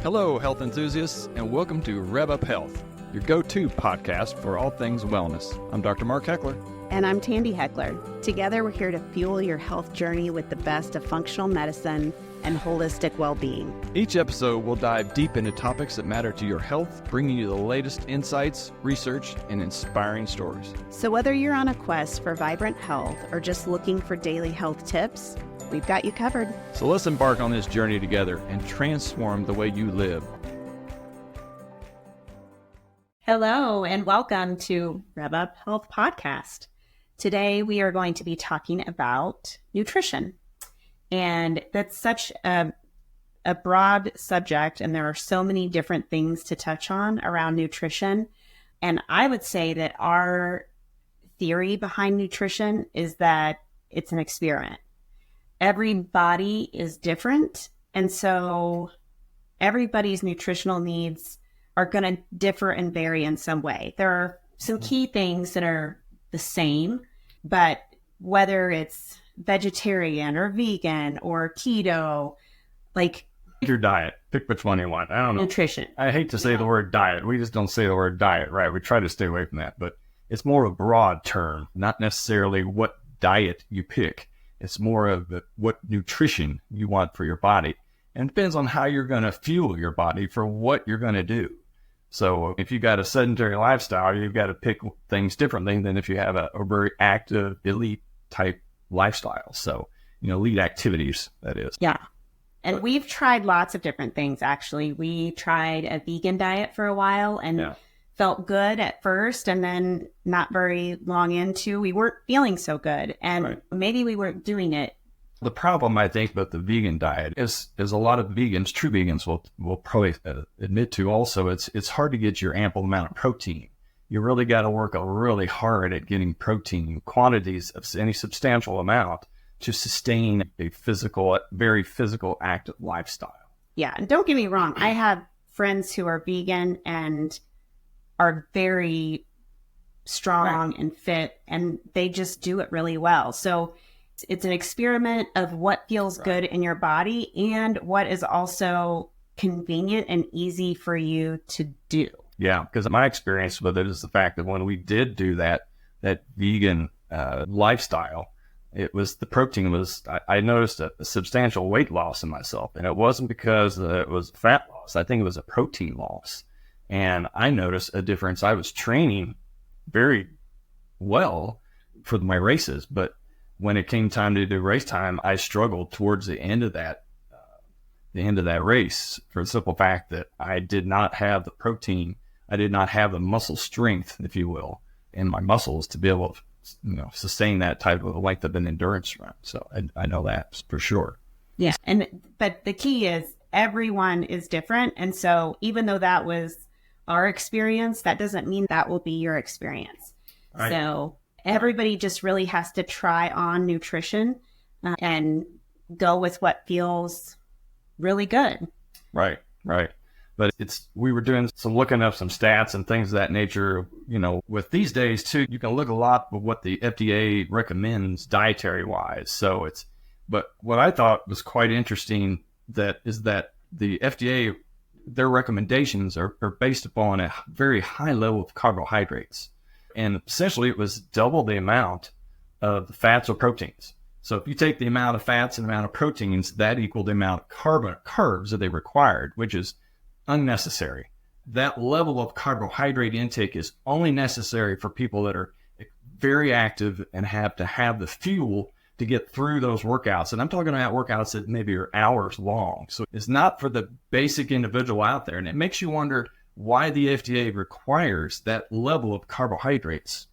Hello, health enthusiasts, and welcome to Rev Up Health, your go-to podcast for all things wellness. I'm Dr. Mark Hechler. And I'm Tandi Hechler. Together, we're here to fuel your health journey with the best of functional medicine and holistic well-being. Each episode will dive deep into topics that matter to your health, bringing you the latest insights, research, and inspiring stories. So whether you're on a quest for vibrant health or just looking for daily health tips, we've got you covered. So let's embark on this journey together and transform the way you live. Hello, and welcome to Rev Up Health Podcast. Today, we are going to be talking about nutrition. And that's such a broad subject, and there are so many different things to touch on around nutrition. And I would say that our theory behind nutrition is that it's an experiment. Every body is different, and so everybody's nutritional needs are going to differ and vary in some way. There are some key things that are the same, but whether it's vegetarian or vegan or keto, like your diet, pick which one you want. I don't know. Nutrition. I hate to say the word diet. We just don't say the word diet, right? We try to stay away from that, but it's more of a broad term, not necessarily what diet you pick. It's more of what nutrition you want for your body. And it depends on how you're going to fuel your body for what you're going to do. So if you got a sedentary lifestyle, you've got to pick things differently than if you have a very active, elite type lifestyle. So, elite activities, that is. Yeah. And we've tried lots of different things, actually. We tried a vegan diet for a while and felt good at first, and then not very long into, we weren't feeling so good. And maybe we weren't doing it. The problem, I think, with the vegan diet is a lot of vegans, true vegans, will probably admit to also, it's hard to get your ample amount of protein. You really got to work really hard at getting protein quantities of any substantial amount to sustain a very physical, active lifestyle. Yeah, and don't get me wrong. I have friends who are vegan and are very strong and fit, and they just do it really well. So it's an experiment of what feels good in your body and what is also convenient and easy for you to do. Yeah, because my experience with it is the fact that when we did do that vegan lifestyle, the protein was, I noticed a substantial weight loss in myself. And it wasn't because it was fat loss. I think it was a protein loss. And I noticed a difference. I was training very well for my races, but when it came time to do race time, I struggled towards the end of that race for the simple fact that I did not have the protein. I did not have the muscle strength, if you will, in my muscles to be able to sustain that type of length of an endurance run. So I know that for sure. Yeah. But the key is everyone is different. And so even though that was our experience, that doesn't mean that will be your experience. Right. So everybody just really has to try on nutrition and go with what feels really good. Right. But we were doing looking up some stats and things of that nature. With these days too, you can look a lot at what the FDA recommends dietary wise. But what I thought was quite interesting is that the FDA, their recommendations are based upon a very high level of carbohydrates. And essentially it was double the amount of the fats or proteins. So if you take the amount of fats and the amount of proteins, that equaled the amount of carbs that they required, which is unnecessary. That level of carbohydrate intake is only necessary for people that are very active and have to have the fuel to get through those workouts. And I'm talking about workouts that maybe are hours long. So it's not for the basic individual out there. And it makes you wonder why the FDA requires that level of carbohydrates.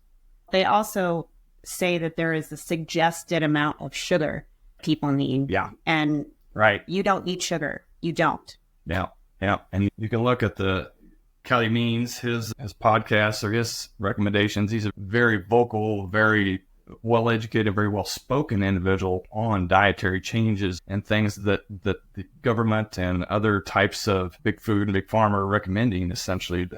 They also say that there is a suggested amount of sugar people need. Yeah. And you don't need sugar. You don't. Yeah. And you can look at the Kelly Means, his podcasts or his recommendations. He's a very vocal, very well-educated, very well-spoken individual on dietary changes and things that the government and other types of big food and big pharma are recommending, essentially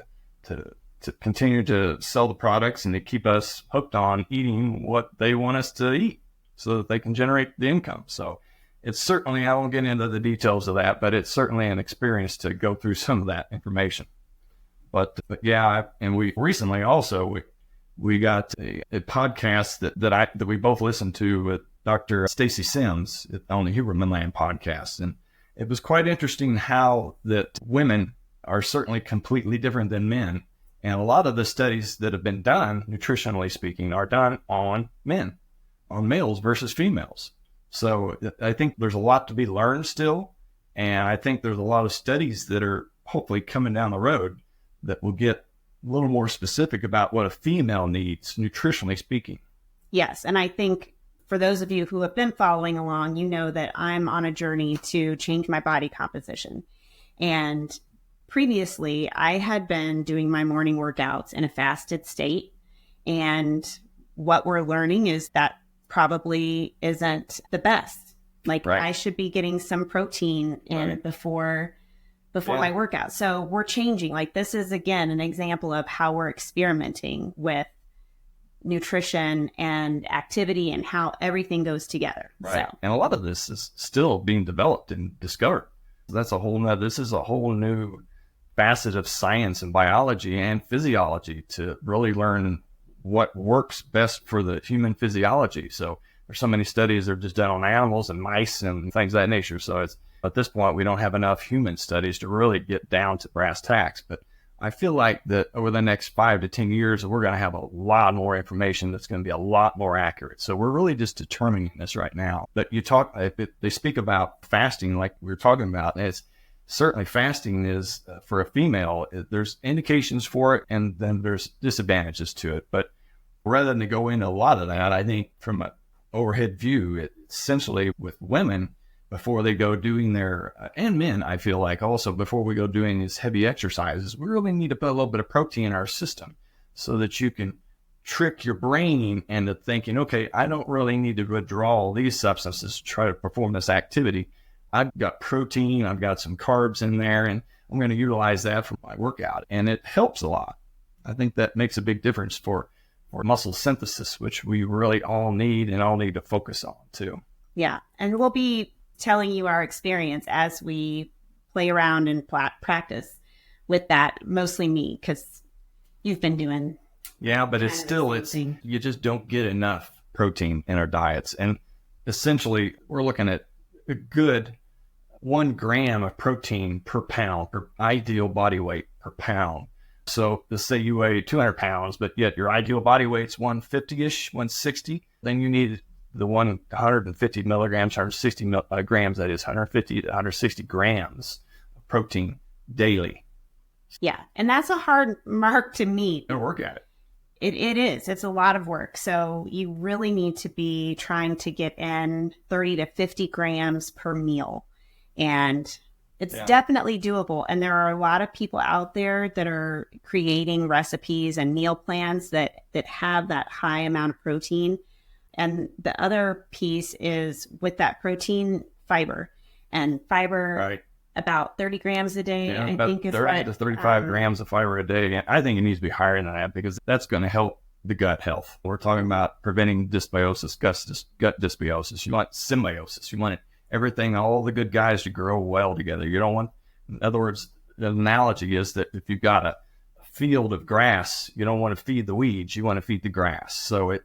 to continue to sell the products and to keep us hooked on eating what they want us to eat so that they can generate the income. So it's certainly, I won't get into the details of that, but it's certainly an experience to go through some of that information. But yeah, and we recently also, we got a podcast that we both listened to with Dr. Stacy Sims on the Huberman Land podcast. And it was quite interesting how that women are certainly completely different than men. And a lot of the studies that have been done, nutritionally speaking, are done on men, on males versus females. So I think there's a lot to be learned still. And I think there's a lot of studies that are hopefully coming down the road that will get a little more specific about what a female needs, nutritionally speaking. Yes. And I think for those of you who have been following along, you know that I'm on a journey to change my body composition. And previously, I had been doing my morning workouts in a fasted state. And what we're learning is that probably isn't the best. Like Right. I should be getting some protein in Right. before my workout. So we're changing. Like this is, again, an example of how we're experimenting with nutrition and activity and how everything goes together. Right. So, And a lot of this is still being developed and discovered. This is a whole new facet of science and biology and physiology to really learn what works best for the human physiology. So there's so many studies that are just done on animals and mice and things of that nature. So it's, at this point, we don't have enough human studies to really get down to brass tacks. But I feel like that over the next 5 to 10 years, we're going to have a lot more information that's going to be a lot more accurate. So we're really just determining this right now. But they speak about fasting like we were talking about. And it's certainly fasting is for a female, there's indications for it and then there's disadvantages to it. But rather than to go into a lot of that, I think from an overhead view, essentially with women, before they go doing their, and men, I feel like also before we go doing these heavy exercises, we really need to put a little bit of protein in our system so that you can trick your brain into thinking, okay, I don't really need to withdraw these substances to try to perform this activity. I've got protein, I've got some carbs in there, and I'm going to utilize that for my workout. And it helps a lot. I think that makes a big difference for muscle synthesis, which we really all need and all need to focus on too. yeah. And we'll be telling you our experience as we play around and practice with that, mostly me, because you've been doing. Yeah, but it's still, you just don't get enough protein in our diets. And essentially, we're looking at a good 1 gram of protein per pound, per ideal body weight per pound. So let's say you weigh 200 pounds, but yet your ideal body weight's 150-ish, 160, then you need the 150 milligrams, 160 grams, that is 150 to 160 grams of protein daily. Yeah. And that's a hard mark to meet. And work at it. It is. It's a lot of work. So you really need to be trying to get in 30 to 50 grams per meal. And it's definitely doable. And there are a lot of people out there that are creating recipes and meal plans that have that high amount of protein. And the other piece is with that protein, fiber. And fiber, Right. about 30 grams a day, Yeah, I about think is 30 to 35 grams of fiber a day. I think it needs to be higher than that because that's going to help the gut health. We're talking about preventing dysbiosis, gut dysbiosis. You want symbiosis. You want everything, all the good guys to grow well together. You don't want, in other words, the analogy is that if you've got a field of grass, you don't want to feed the weeds. You want to feed the grass. So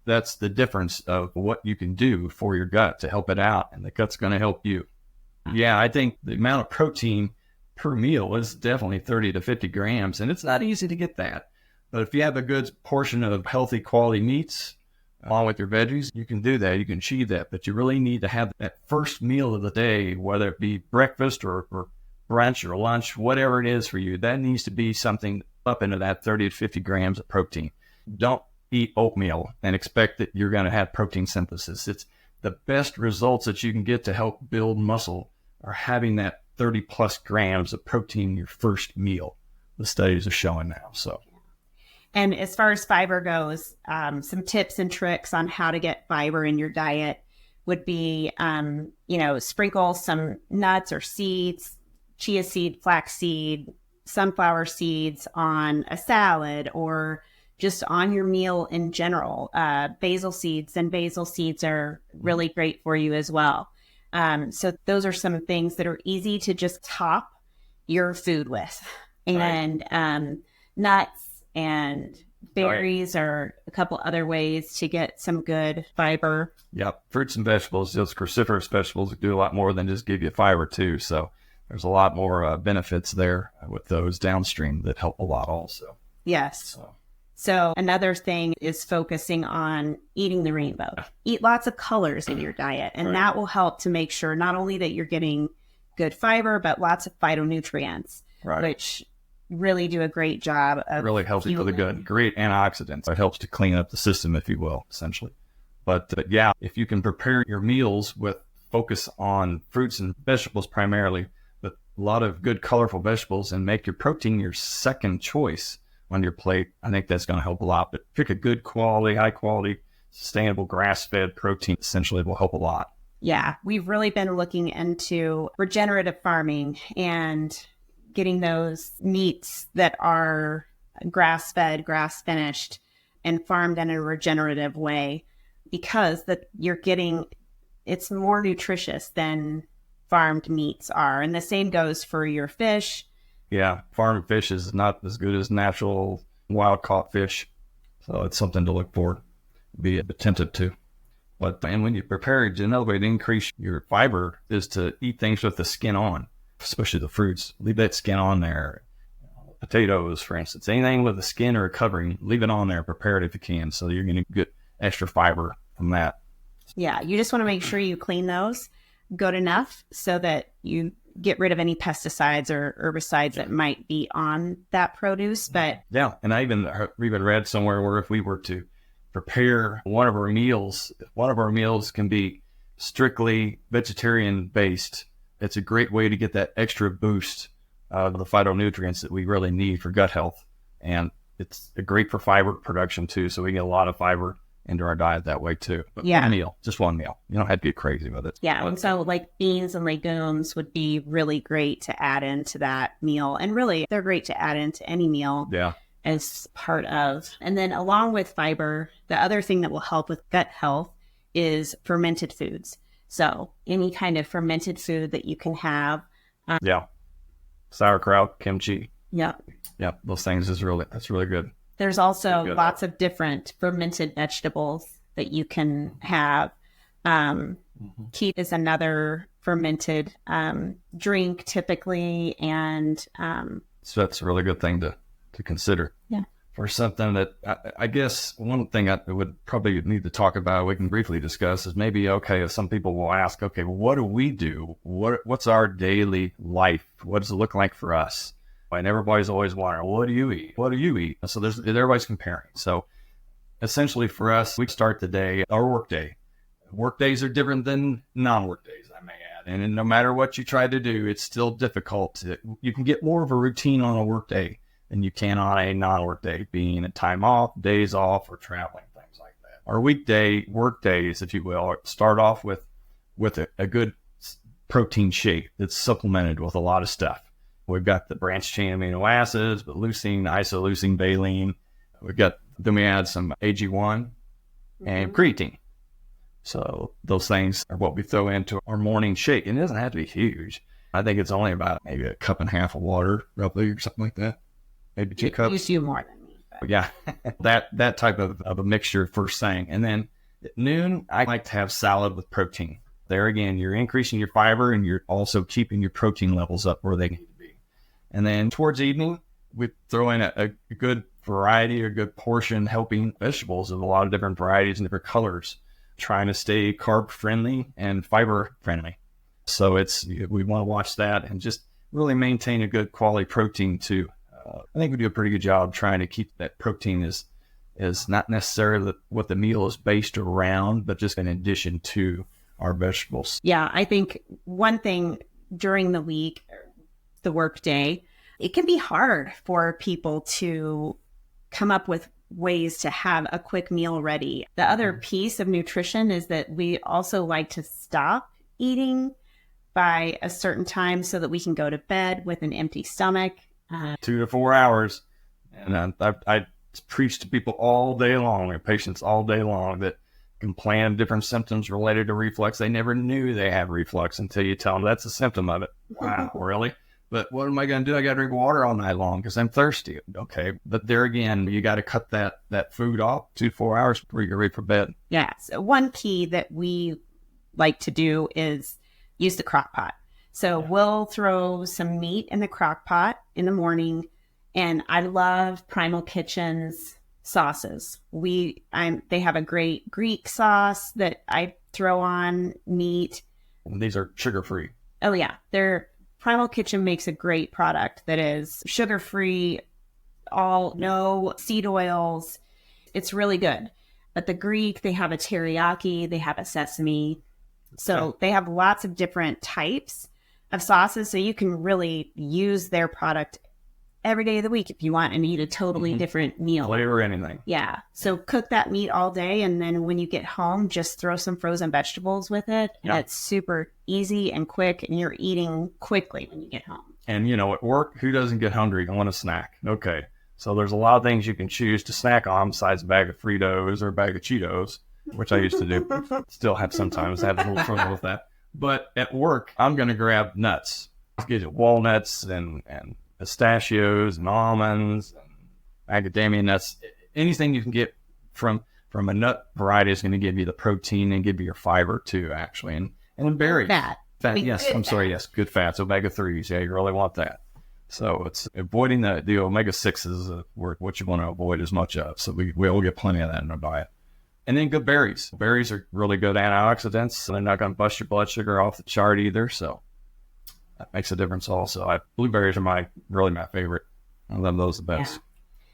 that's the difference of what you can do for your gut to help it out. And the gut's going to help you. Yeah, I think the amount of protein per meal is definitely 30 to 50 grams, and it's not easy to get that. But if you have a good portion of healthy quality meats along with your veggies, you can do that. You can achieve that. But you really need to have that first meal of the day, whether it be breakfast or brunch or lunch, whatever it is for you. That needs to be something up into that 30 to 50 grams of protein. Don't eat oatmeal and expect that you're going to have protein synthesis. It's the best results that you can get to help build muscle are having that 30 plus grams of protein in your first meal. The studies are showing now. So, and as far as fiber goes, some tips and tricks on how to get fiber in your diet would be, sprinkle some nuts or seeds, chia seed, flax seed, sunflower seeds on a salad or just on your meal in general. Basil seeds are really great for you as well. So those are some things that are easy to just top your food with. And nuts and berries are a couple other ways to get some good fiber. Yep. Fruits and vegetables, those cruciferous vegetables do a lot more than just give you fiber too. So there's a lot more benefits there with those downstream that help a lot also. Yes. So another thing is focusing on eating the rainbow. Eat lots of colors in your diet, and that will help to make sure not only that you're getting good fiber, but lots of phytonutrients, which really do a great job of really helps you for the good. Great antioxidants. It helps to clean up the system, if you will, essentially. But yeah, if you can prepare your meals with focus on fruits and vegetables primarily, but a lot of good colorful vegetables, and make your protein your second choice on your plate, I think that's going to help a lot. But pick a good quality, high quality, sustainable grass-fed protein. Essentially, it will help a lot. Yeah, we've really been looking into regenerative farming and getting those meats that are grass-fed, grass-finished, and farmed in a regenerative way, because you're getting, it's more nutritious than farmed meats are. And the same goes for your fish. Yeah, farmed fish is not as good as natural wild-caught fish. So it's something to look for, be attentive to. And when you prepare, another way to increase your fiber is to eat things with the skin on, especially the fruits. Leave that skin on there. Potatoes, for instance, anything with a skin or a covering, leave it on there. Prepare it if you can, so you're going to get extra fiber from that. Yeah, you just want to make sure you clean those good enough so that you get rid of any pesticides or herbicides that might be on that produce. But yeah, and I even read somewhere where if we were to prepare one of our meals can be strictly vegetarian based, it's a great way to get that extra boost of the phytonutrients that we really need for gut health. And it's great for fiber production too, so we get a lot of fiber into our diet that way too. But just one meal. You don't have to get crazy with it. Yeah, and so like beans and legumes would be really great to add into that meal. And really, they're great to add into any meal. Yeah. As part of. And then along with fiber, the other thing that will help with gut health is fermented foods. So any kind of fermented food that you can have. Sauerkraut, kimchi. Yeah. Yeah, those things that's really good. There's also lots of different fermented vegetables that you can have. Keat is another fermented drink typically. And so that's a really good thing to consider. Yeah. For something that I guess one thing I would probably need to talk about, we can briefly discuss, is maybe, if some people will ask, well, what do we do? What's our daily life? What does it look like for us? And everybody's always wondering, what do you eat? What do you eat? So everybody's comparing. So essentially for us, we start the day, our work day. Work days are different than non-work days, I may add. And no matter what you try to do, it's still difficult. You can get more of a routine on a work day than you can on a non-work day, being a time off, days off, or traveling, things like that. Our weekday work days, if you will, start off with a good protein shake that's supplemented with a lot of stuff. We've got the branched chain amino acids, but leucine, isoleucine, valine. Then we add some AG1 and creatine. So those things are what we throw into our morning shake. And it doesn't have to be huge. I think it's only about maybe a cup and a half of water, roughly, or something like that. Maybe 2 cups. You more than me. But yeah, that type of a mixture first thing. And then at noon, I like to have salad with protein. There again, you're increasing your fiber and you're also keeping your protein levels up where they need to be. And then towards evening, we throw in a good variety, a good portion, helping vegetables of a lot of different varieties and different colors, trying to stay carb friendly and fiber friendly. So we want to watch that and just really maintain a good quality protein too. I think we do a pretty good job trying to keep that protein is not necessarily what the meal is based around, but just in addition to our vegetables. Yeah, I think one thing during the week, the work day, it can be hard for people to come up with ways to have a quick meal ready. The other piece of nutrition is that we also like to stop eating by a certain time so that we can go to bed with an empty stomach. 2 to 4 hours. And I preach to people all day long, my patients all day long, that complain of different symptoms related to reflux. They never knew they had reflux until you tell them that's a symptom of it. Wow, really? But what am I going to do? I got to drink water all night long because I'm thirsty. Okay. But there again, you got to cut that food off 2 to 4 hours before you're ready for bed. Yeah. So one key that we like to do is use the crock pot. So we'll throw some meat in the crock pot in the morning. And I love Primal Kitchen's sauces. They have a great Greek sauce that I throw on meat. And these are sugar-free. Oh, yeah. Primal Kitchen makes a great product that is sugar-free, no seed oils. It's really good. But the Greek, they have a teriyaki, they have a sesame. So they have lots of different types of sauces. So you can really use their product every day of the week if you want and eat a totally different meal. Flavor anything. Yeah. So cook that meat all day. And then when you get home, just throw some frozen vegetables with it. And it's super easy and quick. And you're eating quickly when you get home. And, at work, who doesn't get hungry and want a snack? Okay. So there's a lot of things you can choose to snack on besides a bag of Fritos or a bag of Cheetos, which I used to do. Still have sometimes. I have a little trouble with that. But at work, I'm going to grab nuts. Get you walnuts and pistachios and almonds and macadamia nuts. Anything you can get from a nut variety is going to give you the protein and give you your fiber too, actually. And then berries. Fat. Yes, I'm sorry. Yes, good fats, omega-3s. Yeah, you really want that. So it's avoiding the omega-6s what you want to avoid as much of. So we all get plenty of that in our diet. And then good berries. Berries are really good antioxidants. So they're not going to bust your blood sugar off the chart either. So that makes a difference also. Blueberries are really my favorite. I love those the best. Yeah.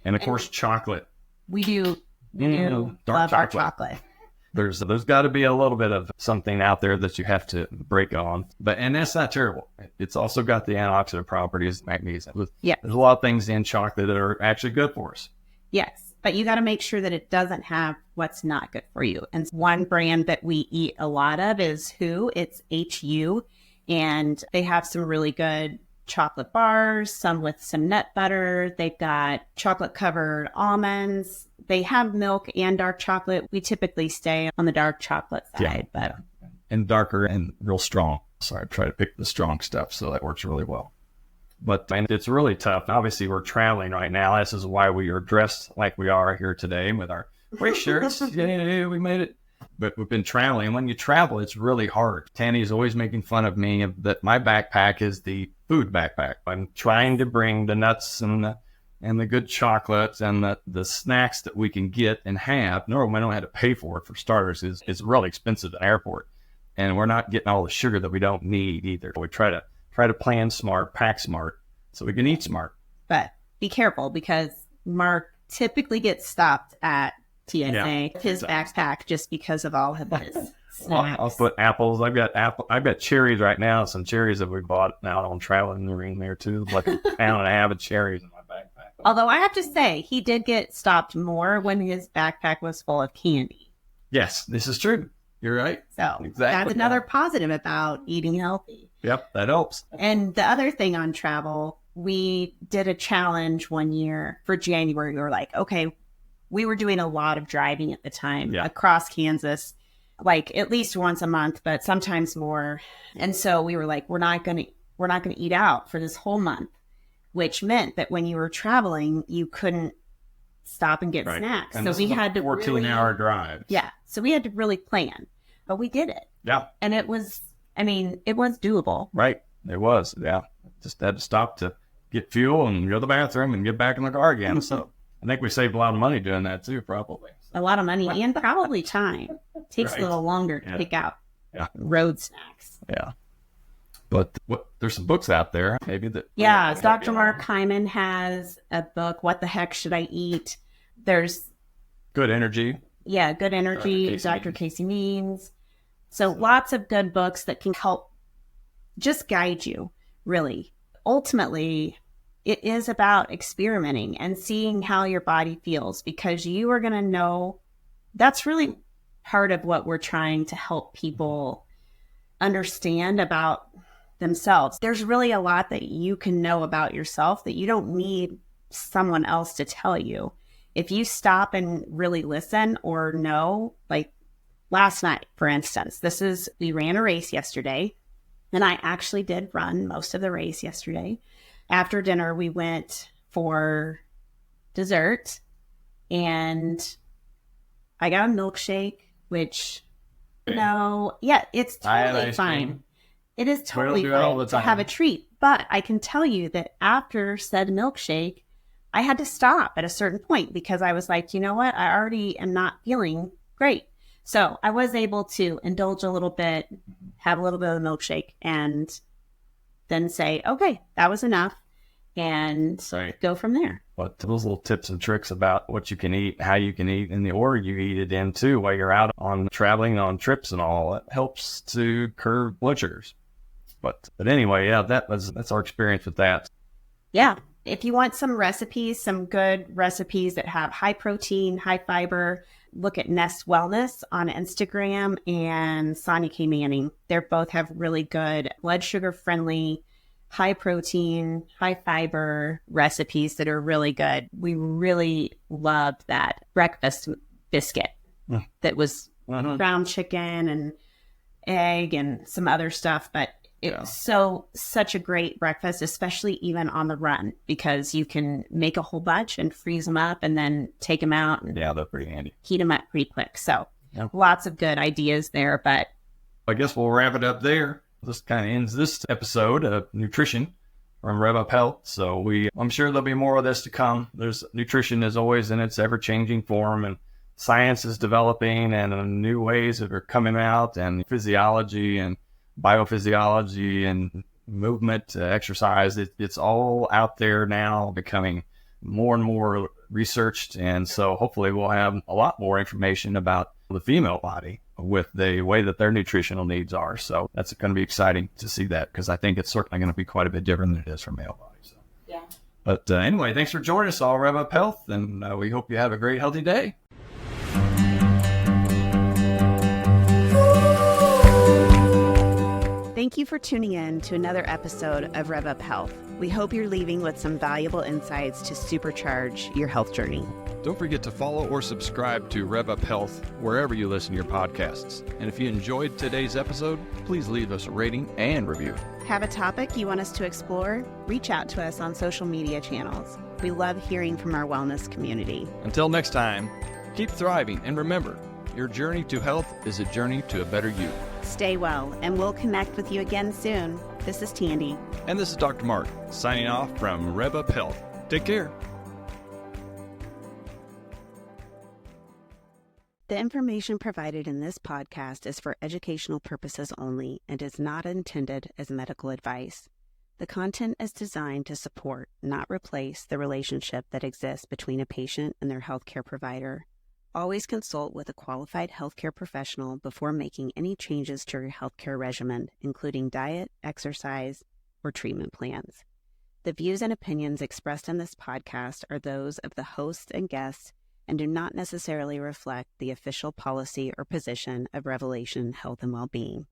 And of course, chocolate. We do dark love our chocolate. There's got to be a little bit of something out there that you have to break on. And that's not terrible. It's also got the antioxidant properties, magnesium. Yeah. There's a lot of things in chocolate that are actually good for us. Yes. But you got to make sure that it doesn't have what's not good for you. And one brand that we eat a lot of is Hu. It's HU. And they have some really good chocolate bars, some with some nut butter. They've got chocolate covered almonds. They have milk and dark chocolate. We typically stay on the dark chocolate side, and darker and real strong. So I try to pick the strong stuff. So that works really well. But it's really tough. Obviously, we're traveling right now. This is why we are dressed like we are here today with our gray shirts. Yeah, we made it. But we've been traveling. When you travel, it's really hard. Tandi is always making fun of me that my backpack is the food backpack. I'm trying to bring the nuts and the good chocolates and the snacks that we can get and have. Normally, we don't have to pay for it for starters. It's really expensive at the airport. And we're not getting all the sugar that we don't need either. We try to plan smart, pack smart, so we can eat smart. But be careful because Mark typically gets stopped at TSA, his backpack, just because of all of his snacks. I'll put apples. I've got cherries right now. Some cherries that we bought out on traveling the ring there too. Like a pound and a half of cherries in my backpack. Although I have to say, he did get stopped more when his backpack was full of candy. Yes, this is true. You're right. So that's another positive about eating healthy. Yep, that helps. And the other thing on travel, we did a challenge one year for January. We were like, okay, we were doing a lot of driving at the time across Kansas, like at least once a month, but sometimes more. And so we were like, we're not going to eat out for this whole month, which meant that when you were traveling, you couldn't stop and get snacks. And so we had to 14-hour drive. Yeah. So we had to really plan, but we did it. Yeah. And it was doable. Right. It was. Yeah. Just had to stop to get fuel and go to the bathroom and get back in the car again. So I think we saved a lot of money doing that too, probably. A lot of money and probably time. It takes a little longer to pick out road snacks. Yeah. But there's some books out there, maybe that. Yeah, Dr. Mark Hyman has a book, What the Heck Should I Eat? There's Good Energy. Yeah, Good Energy, Dr. Casey Means. So lots of good books that can help just guide you, really. Ultimately, it is about experimenting and seeing how your body feels, because you are going to know. That's really part of what we're trying to help people understand about themselves. There's really a lot that you can know about yourself that you don't need someone else to tell you. If you stop and really listen or know, like last night, for instance, we ran a race yesterday, and I actually did run most of the race yesterday. After dinner, we went for dessert, and I got a milkshake, which, it's totally fine. It is totally fine to have a treat. But I can tell you that after said milkshake, I had to stop at a certain point because I was like, you know what? I already am not feeling great. So I was able to indulge a little bit, have a little bit of the milkshake, and then say, okay, that was enough, and go from there. But those little tips and tricks about what you can eat, how you can eat, and the order you eat it in too, while you're out on traveling on trips and all, it helps to curb blood sugars. But anyway, that's our experience with that. Yeah. If you want some recipes, some good recipes that have high protein, high fiber, look at Nest Wellness on Instagram and Sonia K. Manning. They both have really good blood sugar friendly, high protein, high fiber recipes that are really good. We really loved that breakfast biscuit that was ground chicken and egg and some other stuff, but it's such a great breakfast, especially even on the run, because you can make a whole bunch and freeze them up and then take them out. And they're pretty handy. Heat them up pretty quick. So lots of good ideas there, but I guess we'll wrap it up there. This kind of ends this episode of nutrition from Rev Up Health. So I'm sure there'll be more of this to come. There's nutrition as always in its ever-changing form, and science is developing, and new ways that are coming out, and physiology and biophysiology and movement, exercise. It's all out there now, becoming more and more researched. And so hopefully we'll have a lot more information about the female body with the way that their nutritional needs are. So that's going to be exciting to see that, because I think it's certainly going to be quite a bit different than it is for male bodies. So. Yeah. But anyway, thanks for joining us all, Rev Up Health, and we hope you have a great, healthy day. Thank you for tuning in to another episode of Rev Up Health. We hope you're leaving with some valuable insights to supercharge your health journey. Don't forget to follow or subscribe to Rev Up Health wherever you listen to your podcasts. And if you enjoyed today's episode, please leave us a rating and review. Have a topic you want us to explore? Reach out to us on social media channels. We love hearing from our wellness community. Until next time, keep thriving, and remember, your journey to health is a journey to a better you. Stay well, and we'll connect with you again soon. This is Tandi. And this is Dr. Mark, signing off from Rev Up Health. Take care. The information provided in this podcast is for educational purposes only and is not intended as medical advice. The content is designed to support, not replace, the relationship that exists between a patient and their healthcare provider. Always consult with a qualified healthcare professional before making any changes to your healthcare regimen, including diet, exercise, or treatment plans. The views and opinions expressed in this podcast are those of the hosts and guests and do not necessarily reflect the official policy or position of Revelation Health and Wellbeing.